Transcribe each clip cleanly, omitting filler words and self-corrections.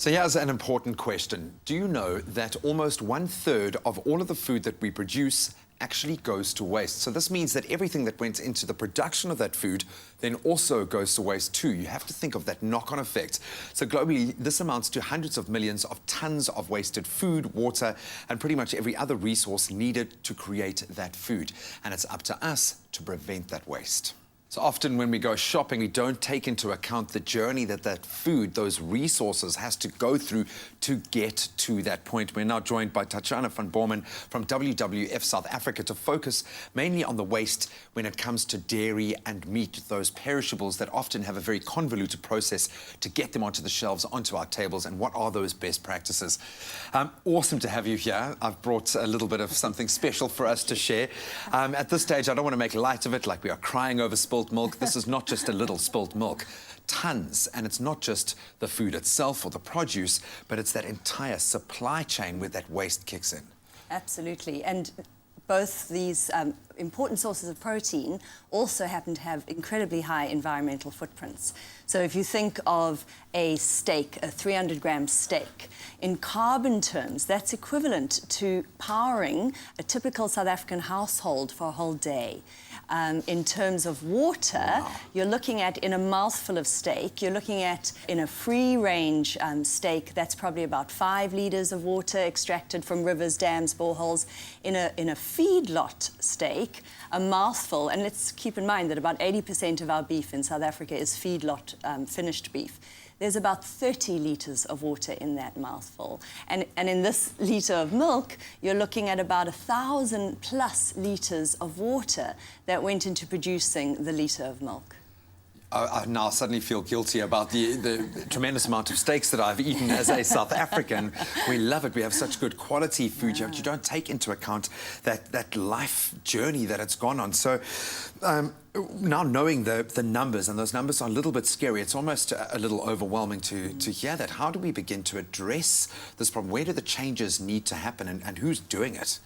So here's an important question. Do you know that almost 1/3 of all of the food that we produce actually goes to waste? So this means that everything that went into the production of that food then also goes to waste too. You have to think of that knock-on effect. So globally, this amounts to hundreds of millions of tons of wasted food, water, and pretty much every other resource needed to create that food. And it's up to us to prevent that waste. So often when we go shopping, we don't take into account the journey that that food, those resources, has to go through to get to that point. We're now joined by Tatjana van Borman from WWF South Africa to focus mainly on the waste when it comes to dairy and meat, those perishables that often have a very convoluted process to get them onto the shelves, onto our tables, and what are those best practices. Awesome to have you here. I've brought a little bit of something special for us to share. At this stage, I don't want to make light of it like we are crying over spilled milk. This is not just a little spilt milk. Tons, and it's not just the food itself or the produce, but it's that entire supply chain where that waste kicks in. Absolutely, and both these important sources of protein also happen to have incredibly high environmental footprints. So if you think of a steak, a 300-gram steak, in carbon terms, that's equivalent to powering a typical South African household for a whole day. In terms of water, wow, you're looking at, in a mouthful of steak, you're looking at, in a free-range steak, that's probably about 5 litres of water extracted from rivers, dams, boreholes. In a feedlot steak, a mouthful, and let's keep in mind that about 80% of our beef in South Africa is feedlot finished beef. There's about 30 litres of water in that mouthful. And in this litre of milk, you're looking at about 1,000+ litres of water that went into producing the litre of milk. I now suddenly feel guilty about the tremendous amount of steaks that I've eaten as a South African. We love it. We have such good quality food. Yeah. You don't take into account that life journey that it's gone on. So now knowing the numbers, and those numbers are a little bit scary, it's almost a little overwhelming to hear that. How do we begin to address this problem? Where do the changes need to happen, and who's doing it?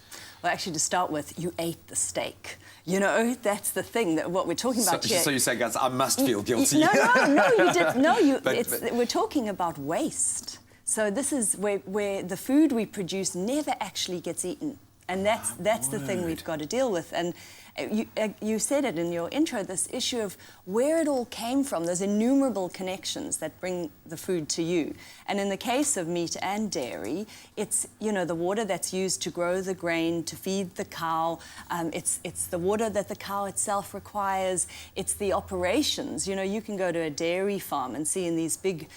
Well, actually, to start with, you ate the steak. You know, that's the thing, that what we're talking about here. So you say, guys, I must feel guilty. No, you didn't. No, we're talking about waste. So this is where the food we produce never actually gets eaten. And that's the thing we've got to deal with. And you said it in your intro, this issue of where it all came from, those innumerable connections that bring the food to you. And in the case of meat and dairy, it's, you know, the water that's used to grow the grain, to feed the cow. It's the water that the cow itself requires. It's the operations. You know, you can go to a dairy farm and see in these big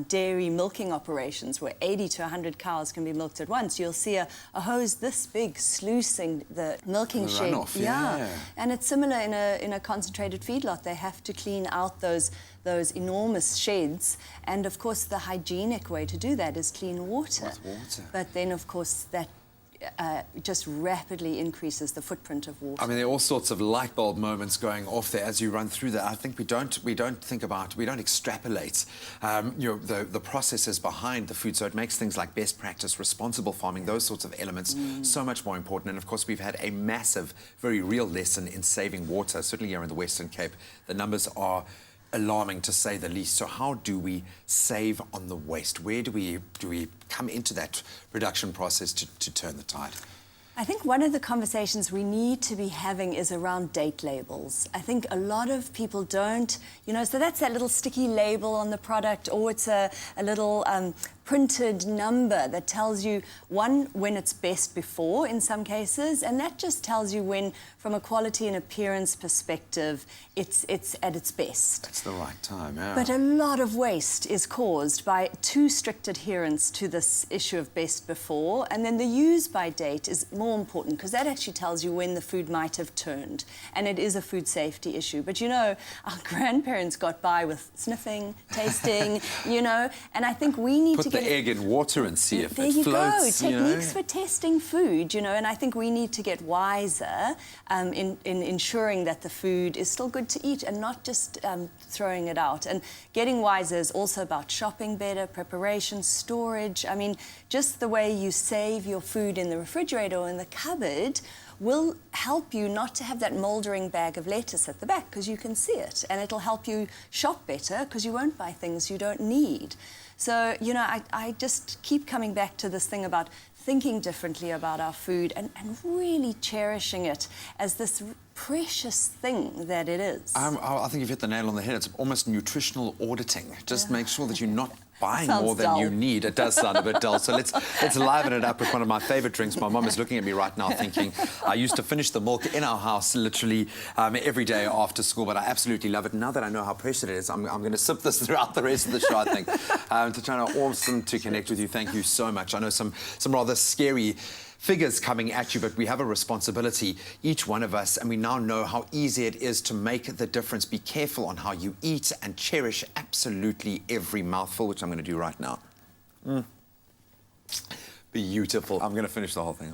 dairy milking operations where 80 to 100 cows can be milked at once. You'll see a hose this big sluicing the milking shed. Runoff, yeah. And it's similar in a concentrated feedlot. They have to clean out those enormous sheds, and of course the hygienic way to do that is clean water. With water. But then of course that just rapidly increases the footprint of water. I mean, there are all sorts of light bulb moments going off there as you run through that. I think we don't extrapolate, you know, the processes behind the food. So it makes things like best practice, responsible farming, those sorts of elements so much more important. And of course, we've had a massive, very real lesson in saving water. Certainly here in the Western Cape, the numbers are alarming to say the least. So how do we save on the waste? Where do we come into that production process to turn the tide? I think one of the conversations we need to be having is around date labels. I think a lot of people don't, you know, so that's that little sticky label on the product, or it's a little printed number that tells you, one, when it's best before in some cases, and that just tells you when, from a quality and appearance perspective, it's at its best. That's the right time, yeah. But a lot of waste is caused by too strict adherence to this issue of best before, and then the use by date is more important because that actually tells you when the food might have turned, and it is a food safety issue. But you know, our grandparents got by with sniffing, tasting, you know, and I think we need to get the egg in water and see if there it you floats. Go. Techniques for testing food, you know, and I think we need to get wiser in ensuring that the food is still good to eat and not just throwing it out. And getting wiser is also about shopping better, preparation, storage. I mean, just the way you save your food in the refrigerator or in the cupboard will help you not to have that mouldering bag of lettuce at the back because you can see it, and it'll help you shop better because you won't buy things you don't need. So, you know, I just keep coming back to this thing about thinking differently about our food and really cherishing it as this precious thing that it is. I think you've hit the nail on the head. It's almost nutritional auditing. Just make sure that you're not buying Sounds more than dull. you need. It does sound a bit dull. So let's liven it up with one of my favorite drinks. My mom is looking at me right now thinking, I used to finish the milk in our house literally every day after school, but I absolutely love it. Now that I know how precious it is, I'm going to sip this throughout the rest of the show, I think. Tatjana, awesome to connect with you. Thank you so much. I know some rather scary figures coming at you, but we have a responsibility, each one of us, and we now know how easy it is to make the difference. Be careful on how you eat and cherish absolutely every mouthful, which I'm going to do right now. Beautiful. I'm going to finish the whole thing.